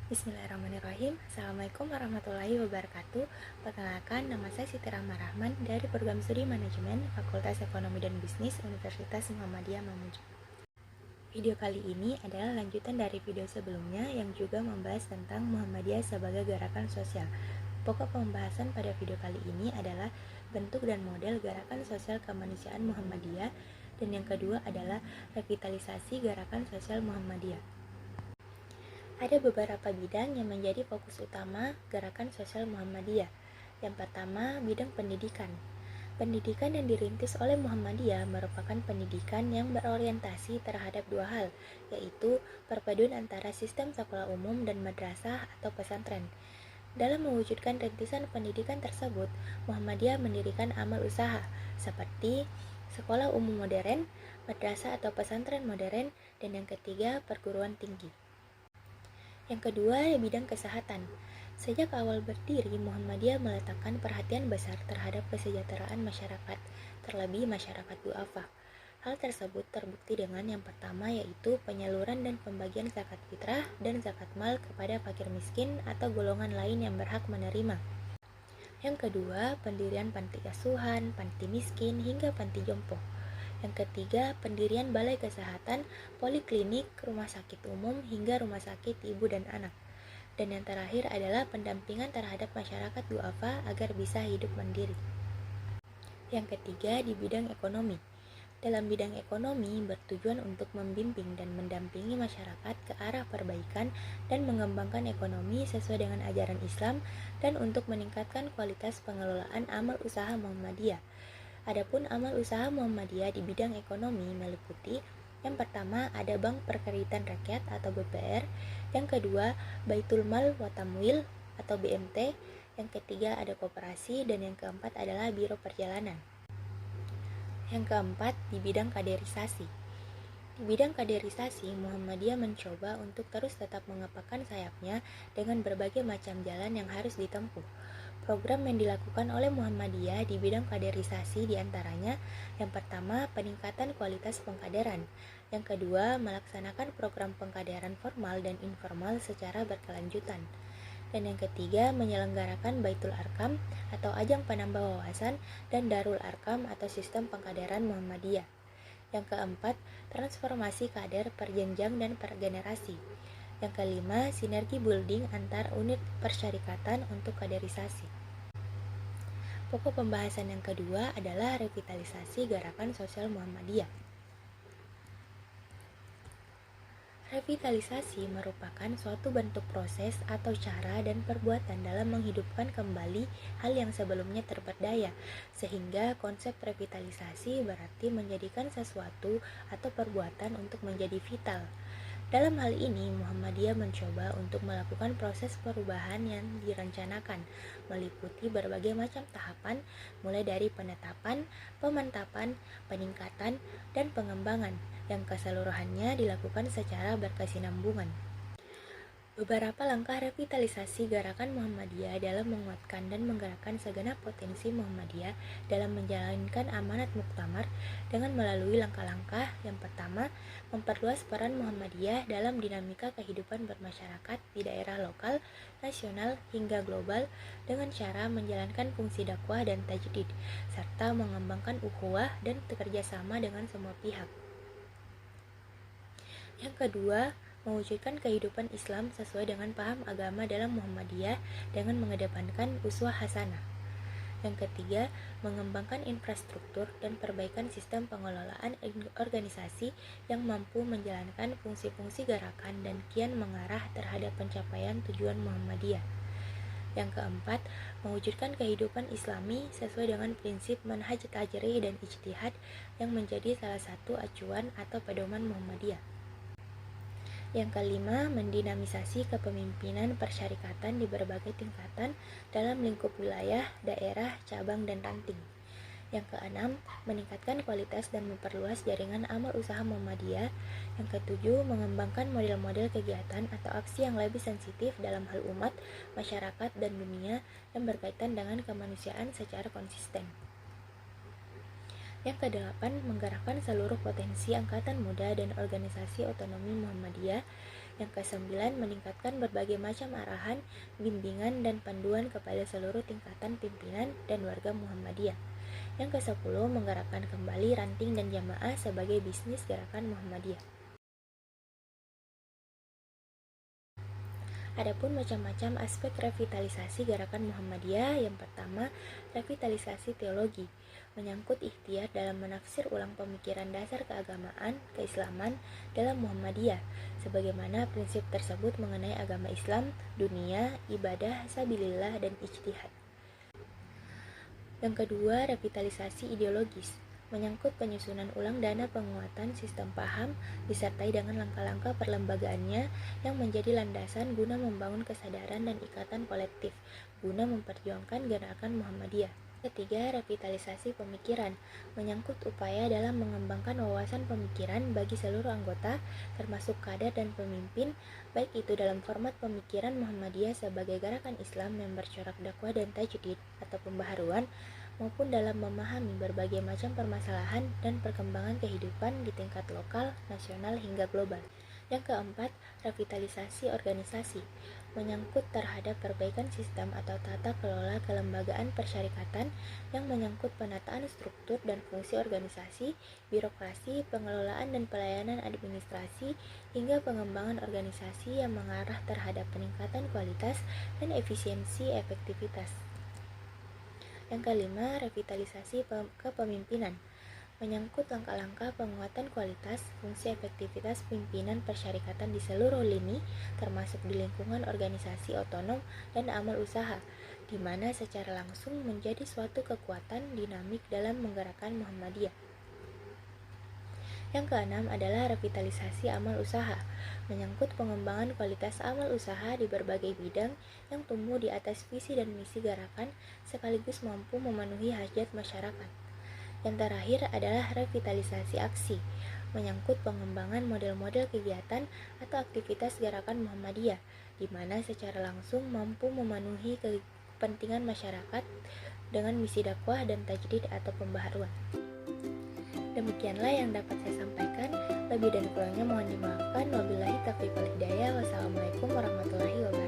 Bismillahirrahmanirrahim. Assalamualaikum warahmatullahi wabarakatuh. Perkenalkan, nama saya Siti Rahma Rahman dari Program Studi Manajemen Fakultas Ekonomi dan Bisnis Universitas Muhammadiyah Mamuju. Video kali ini adalah lanjutan dari video sebelumnya yang juga membahas tentang Muhammadiyah sebagai gerakan sosial. Pokok pembahasan pada video kali ini adalah bentuk dan model gerakan sosial kemanusiaan Muhammadiyah, dan yang kedua adalah revitalisasi gerakan sosial Muhammadiyah. Ada beberapa bidang yang menjadi fokus utama gerakan sosial Muhammadiyah. Yang pertama, bidang pendidikan. Pendidikan yang dirintis oleh Muhammadiyah merupakan pendidikan yang berorientasi terhadap dua hal, yaitu perpaduan antara sistem sekolah umum dan madrasah atau pesantren. Dalam mewujudkan rintisan pendidikan tersebut, Muhammadiyah mendirikan amal usaha seperti sekolah umum modern, madrasah atau pesantren modern, dan yang ketiga, perguruan tinggi. Yang kedua, bidang kesehatan. Sejak awal berdiri, Muhammadiyah meletakkan perhatian besar terhadap kesejahteraan masyarakat, terlebih masyarakat du'afa. Hal tersebut terbukti dengan yang pertama, yaitu penyaluran dan pembagian zakat fitrah dan zakat mal kepada fakir miskin atau golongan lain yang berhak menerima. Yang kedua, pendirian panti asuhan, panti miskin, hingga panti jompo. Yang ketiga, pendirian balai kesehatan, poliklinik, rumah sakit umum, hingga rumah sakit ibu dan anak. Dan yang terakhir adalah pendampingan terhadap masyarakat du'afa agar bisa hidup mandiri. Yang ketiga, di bidang ekonomi. Dalam bidang ekonomi, bertujuan untuk membimbing dan mendampingi masyarakat ke arah perbaikan dan mengembangkan ekonomi sesuai dengan ajaran Islam dan untuk meningkatkan kualitas pengelolaan amal usaha Muhammadiyah. Adapun amal usaha Muhammadiyah di bidang ekonomi meliputi: yang pertama ada Bank Perkreditan Rakyat atau BPR, yang kedua Baitul Mal wa Tamwil atau BMT, yang ketiga ada koperasi, dan yang keempat adalah Biro Perjalanan. Yang keempat, di bidang kaderisasi. Di bidang kaderisasi, Muhammadiyah mencoba untuk terus tetap mengepakkan sayapnya dengan berbagai macam jalan yang harus ditempuh. Program yang dilakukan oleh Muhammadiyah di bidang kaderisasi diantaranya: yang pertama, peningkatan kualitas pengkaderan. Yang kedua, melaksanakan program pengkaderan formal dan informal secara berkelanjutan. Dan yang ketiga, menyelenggarakan Baitul Arkam atau ajang penambah wawasan dan Darul Arkam atau sistem pengkaderan Muhammadiyah. Yang keempat, transformasi kader per jenjang dan per generasi. Yang kelima, sinergi building antar unit persyarikatan untuk kaderisasi. Pokok pembahasan yang kedua adalah revitalisasi gerakan sosial Muhammadiyah. Revitalisasi merupakan suatu bentuk proses atau cara dan perbuatan dalam menghidupkan kembali hal yang sebelumnya terperdaya, sehingga konsep revitalisasi berarti menjadikan sesuatu atau perbuatan untuk menjadi vital. Dalam hal ini, Muhammadiyah mencoba untuk melakukan proses perubahan yang direncanakan, meliputi berbagai macam tahapan, mulai dari penetapan, pemantapan, peningkatan, dan pengembangan, yang keseluruhannya dilakukan secara berkesinambungan. Beberapa langkah revitalisasi gerakan Muhammadiyah dalam menguatkan dan menggerakkan segenap potensi Muhammadiyah dalam menjalankan amanat muktamar dengan melalui langkah-langkah. Yang pertama, memperluas peran Muhammadiyah dalam dinamika kehidupan bermasyarakat di daerah lokal, nasional, hingga global dengan cara menjalankan fungsi dakwah dan tajdid, serta mengembangkan ukhuwah dan kerjasama dengan semua pihak. Yang kedua, mewujudkan kehidupan Islam sesuai dengan paham agama dalam Muhammadiyah dengan mengedepankan uswah hasanah. Yang ketiga, mengembangkan infrastruktur dan perbaikan sistem pengelolaan organisasi yang mampu menjalankan fungsi-fungsi gerakan dan kian mengarah terhadap pencapaian tujuan Muhammadiyah. Yang keempat, mewujudkan kehidupan Islami sesuai dengan prinsip manhaj tajri dan ijtihad yang menjadi salah satu acuan atau pedoman Muhammadiyah. Yang kelima, mendinamisasi kepemimpinan persyarikatan di berbagai tingkatan dalam lingkup wilayah, daerah, cabang, dan ranting. Yang keenam, meningkatkan kualitas dan memperluas jaringan amal usaha Muhammadiyah. Yang ketujuh, mengembangkan model-model kegiatan atau aksi yang lebih sensitif dalam hal umat, masyarakat, dan dunia yang berkaitan dengan kemanusiaan secara konsisten. Yang kedelapan, menggerakkan seluruh potensi angkatan muda dan organisasi otonomi Muhammadiyah. Yang kesembilan, meningkatkan berbagai macam arahan, bimbingan, dan panduan kepada seluruh tingkatan pimpinan dan warga Muhammadiyah. Yang kesepuluh, menggerakkan kembali ranting dan jamaah sebagai bisnis gerakan Muhammadiyah. Adapun macam-macam aspek revitalisasi gerakan Muhammadiyah. Yang pertama, revitalisasi teologi, menyangkut ikhtiar dalam menafsir ulang pemikiran dasar keagamaan, keislaman dalam Muhammadiyah, sebagaimana prinsip tersebut mengenai agama Islam, dunia, ibadah, sabilillah, dan ijtihad. Yang kedua, revitalisasi ideologis, menyangkut penyusunan ulang dana penguatan sistem paham disertai dengan langkah-langkah perlembagaannya yang menjadi landasan guna membangun kesadaran dan ikatan kolektif guna memperjuangkan gerakan Muhammadiyah. Ketiga, revitalisasi pemikiran, menyangkut upaya dalam mengembangkan wawasan pemikiran bagi seluruh anggota, termasuk kader dan pemimpin, baik itu dalam format pemikiran Muhammadiyah sebagai gerakan Islam yang bercorak dakwah dan tajdid atau pembaharuan, maupun dalam memahami berbagai macam permasalahan dan perkembangan kehidupan di tingkat lokal, nasional, hingga global. Yang keempat, revitalisasi organisasi, menyangkut terhadap perbaikan sistem atau tata kelola kelembagaan persyarikatan yang menyangkut penataan struktur dan fungsi organisasi, birokrasi, pengelolaan dan pelayanan administrasi, hingga pengembangan organisasi yang mengarah terhadap peningkatan kualitas dan efisiensi efektivitas. Yang kelima, revitalisasi kepemimpinan, menyangkut langkah-langkah penguatan kualitas, fungsi efektivitas pimpinan persyarikatan di seluruh lini, termasuk di lingkungan organisasi otonom dan amal usaha, di mana secara langsung menjadi suatu kekuatan dinamik dalam menggerakkan Muhammadiyah. Yang keenam adalah revitalisasi amal usaha, menyangkut pengembangan kualitas amal usaha di berbagai bidang yang tumbuh di atas visi dan misi gerakan sekaligus mampu memenuhi hajat masyarakat. Yang terakhir adalah revitalisasi aksi, menyangkut pengembangan model-model kegiatan atau aktivitas gerakan Muhammadiyah, di mana secara langsung mampu memenuhi kepentingan masyarakat dengan misi dakwah dan tajdid atau pembaharuan. Demikianlah yang dapat saya sampaikan. Lebih dan kurangnya mohon dimaafkan. Wabillahi taufiq wal hidayah. Wassalamualaikum warahmatullahi wabarakatuh.